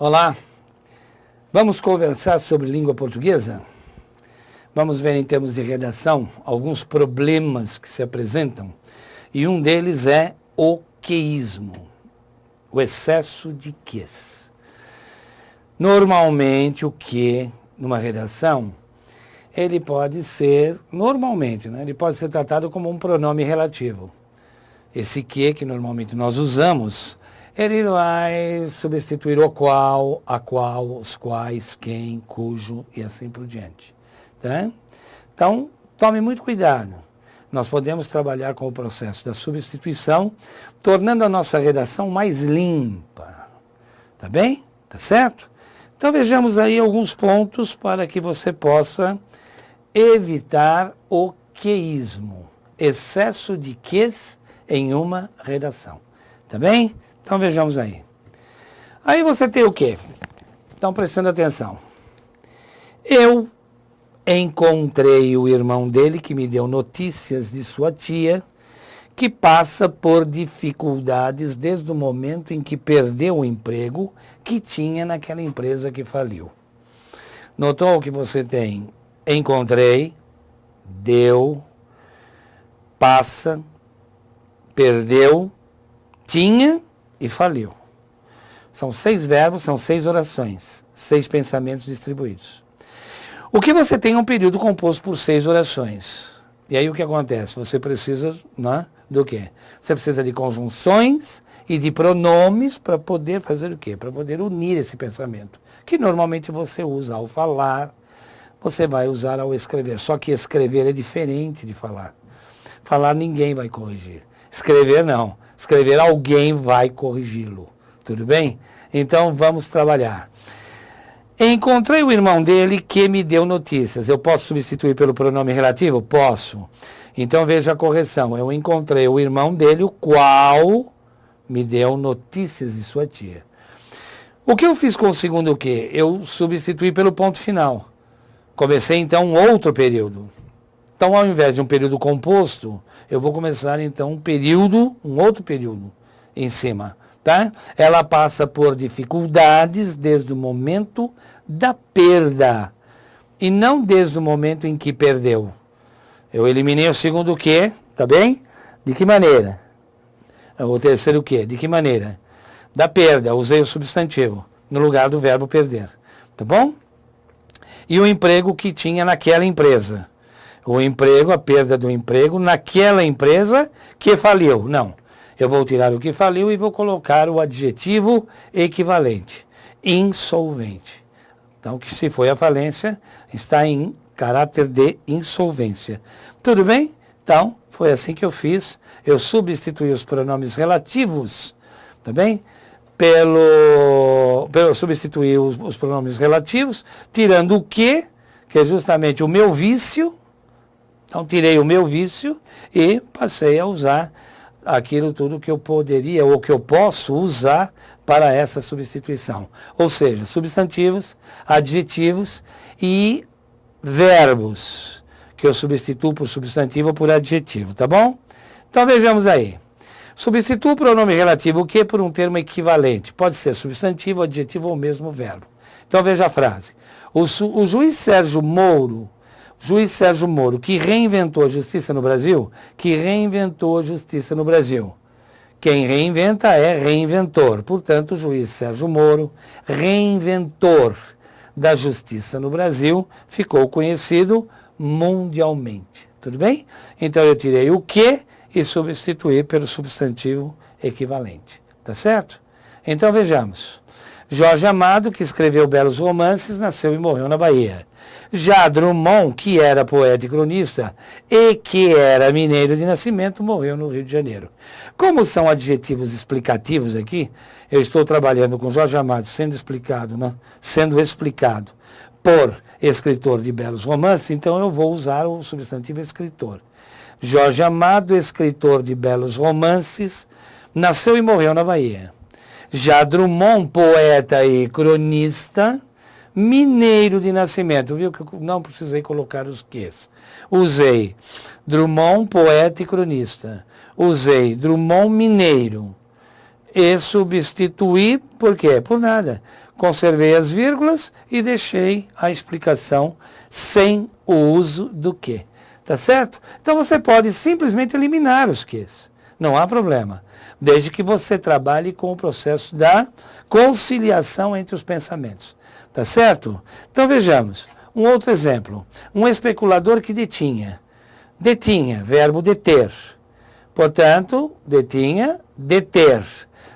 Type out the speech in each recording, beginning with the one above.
Olá, vamos conversar sobre língua portuguesa? Vamos ver em termos de redação alguns problemas que se apresentam e um deles é o queísmo, o excesso de ques. Normalmente o que numa redação ele pode ser, ele pode ser tratado como um pronome relativo. Esse que normalmente nós usamos, ele vai substituir o qual, a qual, os quais, quem, cujo e assim por diante. Tá? Então, tome muito cuidado. Nós podemos trabalhar com o processo da substituição, tornando a nossa redação mais limpa. Tá bem? Tá certo? Então vejamos aí alguns pontos para que você possa evitar o queísmo, excesso de ques em uma redação. Tá bem? Então vejamos aí. Aí você tem o quê? Então prestando atenção. Eu encontrei o irmão dele que me deu notícias de sua tia, que passa por dificuldades desde o momento em que perdeu o emprego que tinha naquela empresa que faliu. Notou que você tem encontrei, deu, passa, perdeu, tinha e faliu. São 6 verbos, são 6 orações, 6 pensamentos distribuídos. O que você tem é um período composto por 6 orações. E aí o que acontece? Você precisa, né, do quê? Você precisa de conjunções e de pronomes para poder fazer o quê? Para poder unir esse pensamento, que normalmente você usa ao falar, você vai usar ao escrever. Só que escrever é diferente de falar. Falar ninguém vai corrigir. Escrever não. Escrever alguém vai corrigi-lo. Tudo bem? Então vamos trabalhar. Encontrei o irmão dele que me deu notícias. Eu posso substituir pelo pronome relativo? Posso. Então veja a correção. Eu encontrei o irmão dele, o qual me deu notícias de sua tia. O que eu fiz com o segundo o quê? Eu substituí pelo ponto final. Comecei então um outro período. Então ao invés de um período composto, eu vou começar então um outro período em cima. Tá? Ela passa por dificuldades desde o momento da perda e não desde o momento em que perdeu. Eu eliminei o segundo que, tá bem? De que maneira? O terceiro que, de que maneira? Da perda, usei o substantivo no lugar do verbo perder, tá bom? E o emprego que tinha naquela empresa. O emprego, a perda do emprego naquela empresa que faliu. Não. Eu vou tirar o que faliu e vou colocar o adjetivo equivalente. Insolvente. Então, que se foi a falência, está em caráter de insolvência. Tudo bem? Então, foi assim que eu fiz. Eu substituí os pronomes relativos, tá bem? Substituir os pronomes relativos, tirando o que é justamente o meu vício. Então, tirei o meu vício e passei a usar aquilo tudo que eu poderia ou que eu posso usar para essa substituição. Ou seja, substantivos, adjetivos e verbos, que eu substituo por substantivo ou por adjetivo, tá bom? Então, vejamos aí. Substituo o pronome relativo o que por um termo equivalente. Pode ser substantivo, adjetivo ou mesmo verbo. Então veja a frase. O juiz Sérgio Moro, que reinventou a justiça no Brasil, Quem reinventa é reinventor. Portanto, o juiz Sérgio Moro, reinventor da justiça no Brasil, ficou conhecido mundialmente. Tudo bem? Então eu tirei o que e substituir pelo substantivo equivalente. Tá certo? Então vejamos. Jorge Amado, que escreveu belos romances, nasceu e morreu na Bahia. Já Drummond, que era poeta e cronista e que era mineiro de nascimento, morreu no Rio de Janeiro. Como são adjetivos explicativos aqui, eu estou trabalhando com Jorge Amado sendo explicado por escritor de belos romances, então eu vou usar o substantivo escritor. Jorge Amado, escritor de belos romances, nasceu e morreu na Bahia. Já Drummond, poeta e cronista, mineiro de nascimento. Viu que eu não precisei colocar os ques. Usei Drummond, poeta e cronista. Usei Drummond, mineiro. E substituí, por quê? Por nada. conservei as vírgulas e deixei a explicação sem o uso do que. Tá certo? Então você pode simplesmente eliminar os ques. Não há problema. Desde que você trabalhe com o processo da conciliação entre os pensamentos. Tá certo? Então vejamos. Um outro exemplo. Um especulador que detinha. Detinha, verbo deter. Portanto, detinha, deter.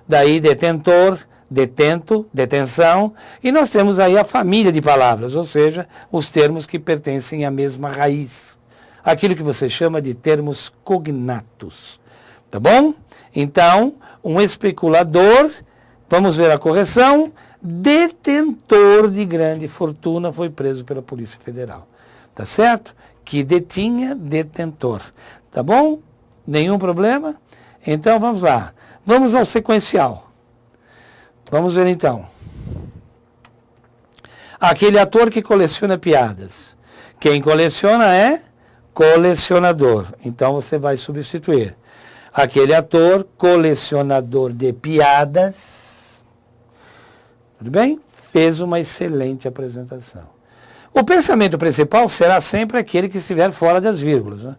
Daí detentor, detento, detenção. E nós temos aí a família de palavras, ou seja, os termos que pertencem à mesma raiz. Aquilo que você chama de termos cognatos. Tá bom? Então, um especulador, vamos ver a correção, detentor de grande fortuna foi preso pela Polícia Federal. Tá certo? Que detinha, detentor. Tá bom? Nenhum problema? Então, vamos lá. Vamos ao sequencial. Vamos ver então. Aquele ator que coleciona piadas. Quem coleciona é colecionador. Então, você vai substituir. Aquele ator colecionador de piadas, tudo bem? Fez uma excelente apresentação. O pensamento principal será sempre aquele que estiver fora das vírgulas, né?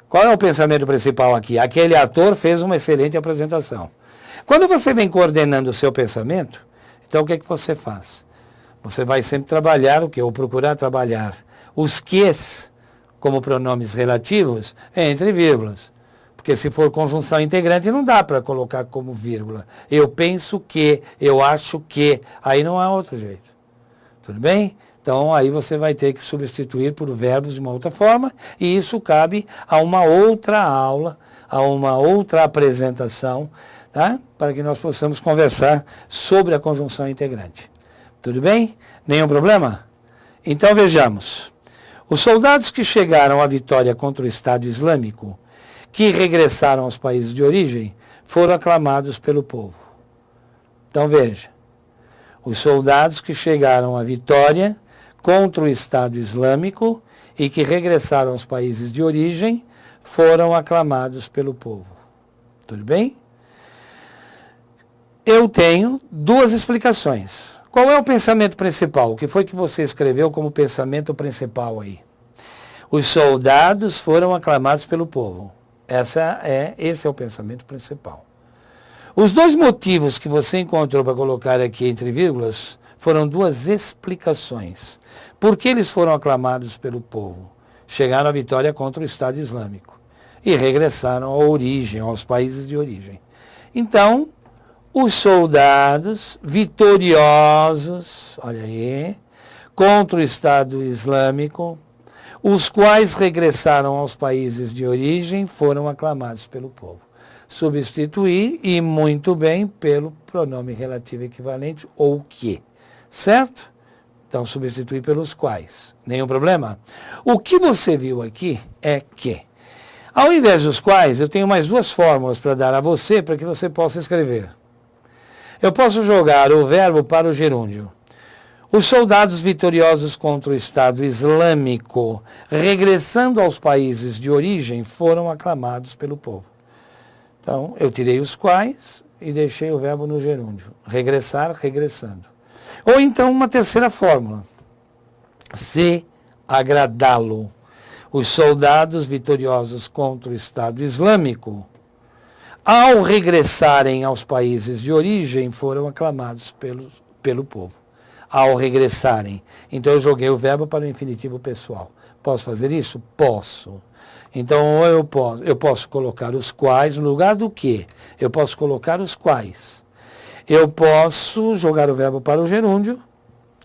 Qual é o pensamento principal aqui? Aquele ator fez uma excelente apresentação. Quando você vem coordenando o seu pensamento, então o que é que você faz? Você vai sempre trabalhar o quê? Ou procurar trabalhar os ques como pronomes relativos entre vírgulas. Porque se for conjunção integrante, não dá para colocar como vírgula. Eu penso que, eu acho que, aí não há outro jeito. Tudo bem? Então, aí você vai ter que substituir por verbos de uma outra forma, e isso cabe a uma outra aula, a uma outra apresentação, tá? Para que nós possamos conversar sobre a conjunção integrante. Tudo bem? Nenhum problema? Então, vejamos. Os soldados que chegaram à vitória contra o Estado Islâmico, que regressaram aos países de origem, foram aclamados pelo povo. Então veja, os soldados que chegaram à vitória contra o Estado Islâmico e que regressaram aos países de origem, foram aclamados pelo povo. Tudo bem? Eu tenho duas explicações. Qual é o pensamento principal? O que foi que você escreveu como pensamento principal aí? Os soldados foram aclamados pelo povo. Esse é o pensamento principal. Os dois motivos que você encontrou para colocar aqui entre vírgulas foram duas explicações. Por que eles foram aclamados pelo povo? Chegaram à vitória contra o Estado Islâmico e regressaram à origem, aos países de origem. Então, os soldados vitoriosos, olha aí, contra o Estado Islâmico, os quais regressaram aos países de origem, foram aclamados pelo povo. Substituir, e muito bem, pelo pronome relativo equivalente, ou que. Certo? Então, substituir pelos quais. Nenhum problema? O que você viu aqui é que, ao invés dos quais, eu tenho mais duas fórmulas para dar a você, para que você possa escrever. Eu posso jogar o verbo para o gerúndio. Os soldados vitoriosos contra o Estado Islâmico, regressando aos países de origem, foram aclamados pelo povo. Então, eu tirei os quais e deixei o verbo no gerúndio. Regressar, regressando. Ou então, uma terceira fórmula. Se agradá-lo. Os soldados vitoriosos contra o Estado Islâmico, ao regressarem aos países de origem, foram aclamados pelo povo. Ao regressarem. Então, eu joguei o verbo para o infinitivo pessoal. Posso fazer isso? Posso. Então, eu posso colocar os quais no lugar do que? Eu posso colocar os quais. Eu posso jogar o verbo para o gerúndio,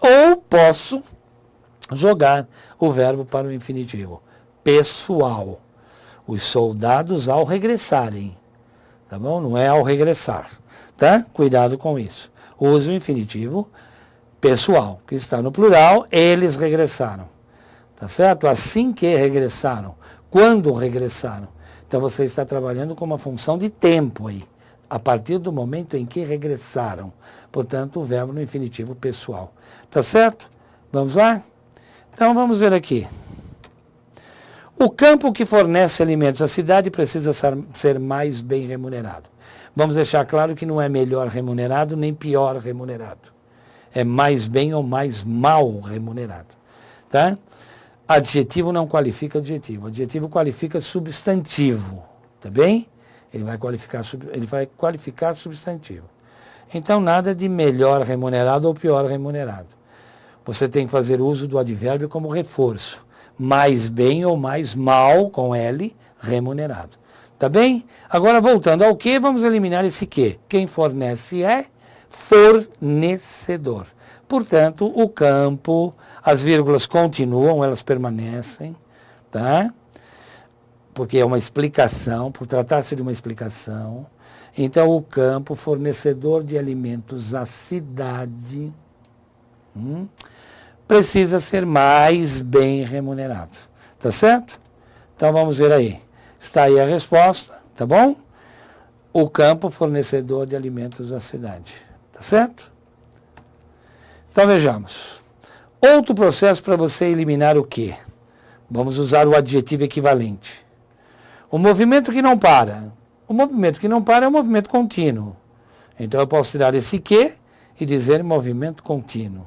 ou posso jogar o verbo para o infinitivo pessoal. Os soldados ao regressarem. Tá bom? Não é ao regressar. Tá? Cuidado com isso. Use o infinitivo pessoal, que está no plural, eles regressaram. Tá certo? Assim que regressaram. Quando regressaram. Então você está trabalhando com uma função de tempo aí. A partir do momento em que regressaram. Portanto, o verbo no infinitivo pessoal. Tá certo? Vamos lá? Então vamos ver aqui. O campo que fornece alimentos à cidade precisa ser mais bem remunerado. Vamos deixar claro que não é melhor remunerado nem pior remunerado. É mais bem ou mais mal remunerado. Tá? Adjetivo não qualifica adjetivo. Adjetivo qualifica substantivo. Tá bem? Ele vai qualificar substantivo. Então, nada de melhor remunerado ou pior remunerado. Você tem que fazer uso do advérbio como reforço. Mais bem ou mais mal, com L, remunerado. Tá bem? Agora, voltando ao que, vamos eliminar esse que. Quem fornece é fornecedor. Portanto, o campo, as vírgulas continuam, elas permanecem, tá? Porque é uma explicação, por tratar-se de uma explicação. Então, o campo, fornecedor de alimentos à cidade, precisa ser mais bem remunerado. Tá certo? Então, vamos ver aí. Está aí a resposta, tá bom? O campo, fornecedor de alimentos à cidade. Tá certo? Então, vejamos. Outro processo para você eliminar o quê? Vamos usar o adjetivo equivalente. O movimento que não para. O movimento que não para é um movimento contínuo. Então, eu posso tirar esse que e dizer movimento contínuo.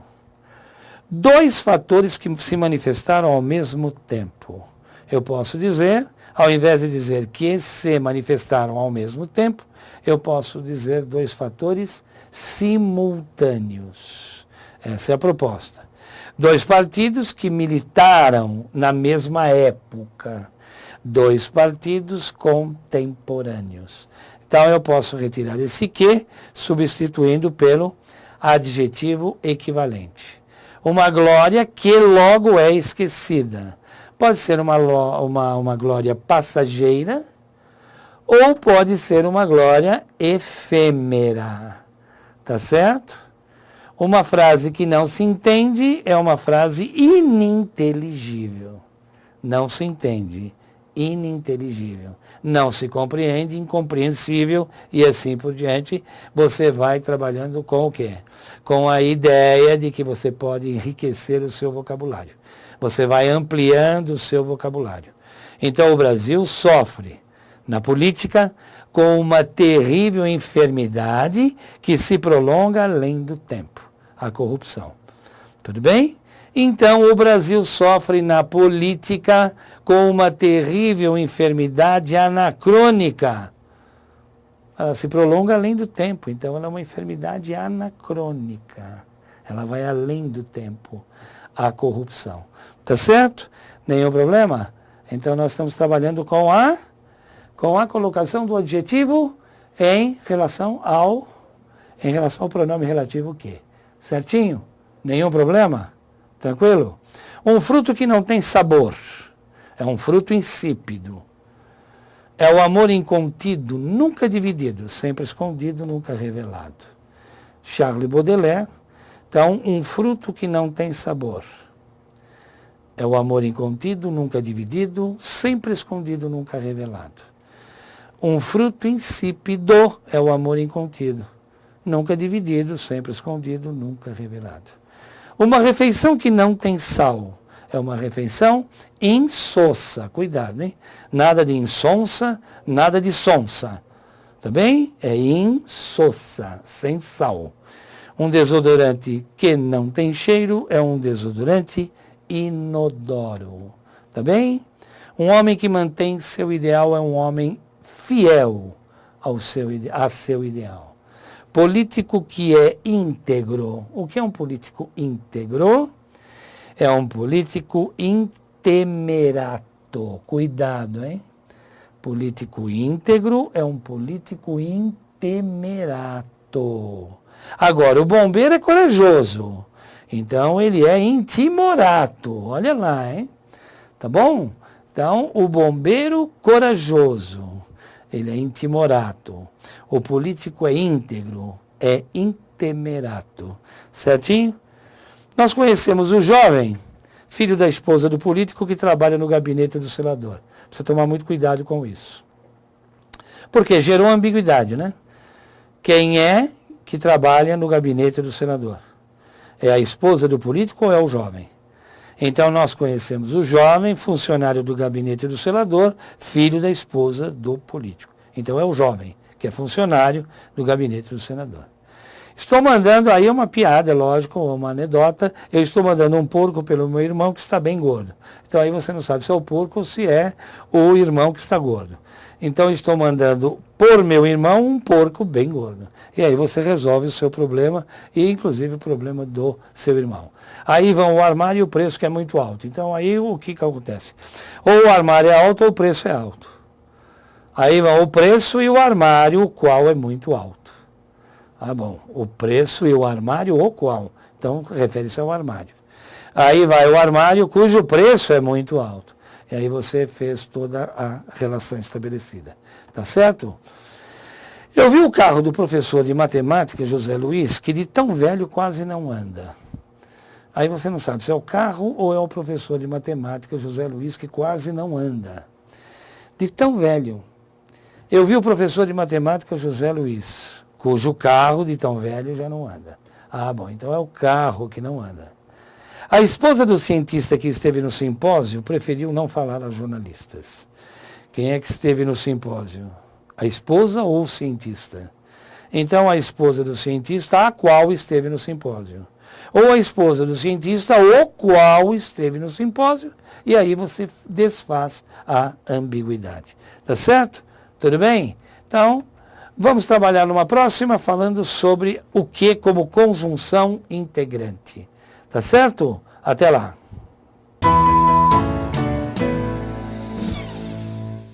Dois fatores que se manifestaram ao mesmo tempo. Eu posso dizer, ao invés de dizer que se manifestaram ao mesmo tempo, eu posso dizer dois fatores simultâneos. Essa é a proposta. Dois partidos que militaram na mesma época. Dois partidos contemporâneos. Então, eu posso retirar esse que, substituindo pelo adjetivo equivalente. Uma glória que logo é esquecida. Pode ser uma glória passageira ou pode ser uma glória efêmera. Tá certo? Uma frase que não se entende é uma frase ininteligível. Não se entende. Ininteligível. Não se compreende, incompreensível e assim por diante. Você vai trabalhando com o quê? Com a ideia de que você pode enriquecer o seu vocabulário. Você vai ampliando o seu vocabulário. Então o Brasil sofre na política com uma terrível enfermidade que se prolonga além do tempo. A corrupção. Tudo bem? Então, o Brasil sofre na política com uma terrível enfermidade anacrônica. Ela se prolonga além do tempo, então ela é uma enfermidade anacrônica. Ela vai além do tempo, a corrupção. Tá certo? Nenhum problema? Então, nós estamos trabalhando com a colocação do adjetivo em relação ao pronome relativo que. Certinho? Nenhum problema? Tranquilo? Um fruto que não tem sabor. É um fruto insípido. É o amor incontido, nunca dividido, sempre escondido, nunca revelado. Charles Baudelaire. Então, um fruto que não tem sabor. É o amor incontido, nunca dividido, sempre escondido, nunca revelado. Um fruto insípido é o amor incontido. Nunca dividido, sempre escondido, nunca revelado. Uma refeição que não tem sal é uma refeição insossa. Cuidado, hein? Nada de insonsa, nada de sonsa. Tá bem? É insossa, sem sal. Um desodorante que não tem cheiro é um desodorante inodoro. Tá bem? Um homem que mantém seu ideal é um homem fiel a seu ideal. Político que é íntegro. O que é um político íntegro? É um político intemerato. Cuidado, hein? Político íntegro é um político intemerato. Agora, o bombeiro é corajoso. Então, ele é intimorato. Olha lá, hein? Tá bom? Então, o bombeiro corajoso. Ele é intimorato. O político é íntegro, é intemerato. Certinho? Nós conhecemos o jovem, filho da esposa do político, que trabalha no gabinete do senador. Precisa tomar muito cuidado com isso. Porque gerou ambiguidade, né? Quem é que trabalha no gabinete do senador? É a esposa do político ou é o jovem? Então, nós conhecemos o jovem, funcionário do gabinete do senador, filho da esposa do político. Então, é o jovem, que é funcionário do gabinete do senador. Estou mandando aí uma piada, lógico, uma anedota. Eu estou mandando um porco pelo meu irmão que está bem gordo. Então aí você não sabe se é o porco ou se é o irmão que está gordo. Então estou mandando por meu irmão um porco bem gordo. E aí você resolve o seu problema e inclusive o problema do seu irmão. Aí vão o armário e o preço que é muito alto. Então aí o que acontece? Ou o armário é alto ou o preço é alto. Aí vão o preço e o armário, o qual é muito alto. Ah, bom, o preço e o armário, o qual? Então, refere-se ao armário. Aí vai o armário cujo preço é muito alto. E aí você fez toda a relação estabelecida. Tá certo? Eu vi o carro do professor de matemática, José Luiz, que de tão velho quase não anda. Aí você não sabe se é o carro ou é o professor de matemática, José Luiz, que quase não anda. De tão velho. Eu vi o professor de matemática, José Luiz, cujo carro de tão velho já não anda. Ah, bom, então é o carro que não anda. A esposa do cientista que esteve no simpósio preferiu não falar aos jornalistas. Quem é que esteve no simpósio? A esposa ou o cientista? Então, a esposa do cientista, a qual esteve no simpósio. Ou a esposa do cientista, o qual esteve no simpósio. E aí você desfaz a ambiguidade. Tá certo? Tudo bem? Então, vamos trabalhar numa próxima falando sobre o que como conjunção integrante. Tá certo? Até lá.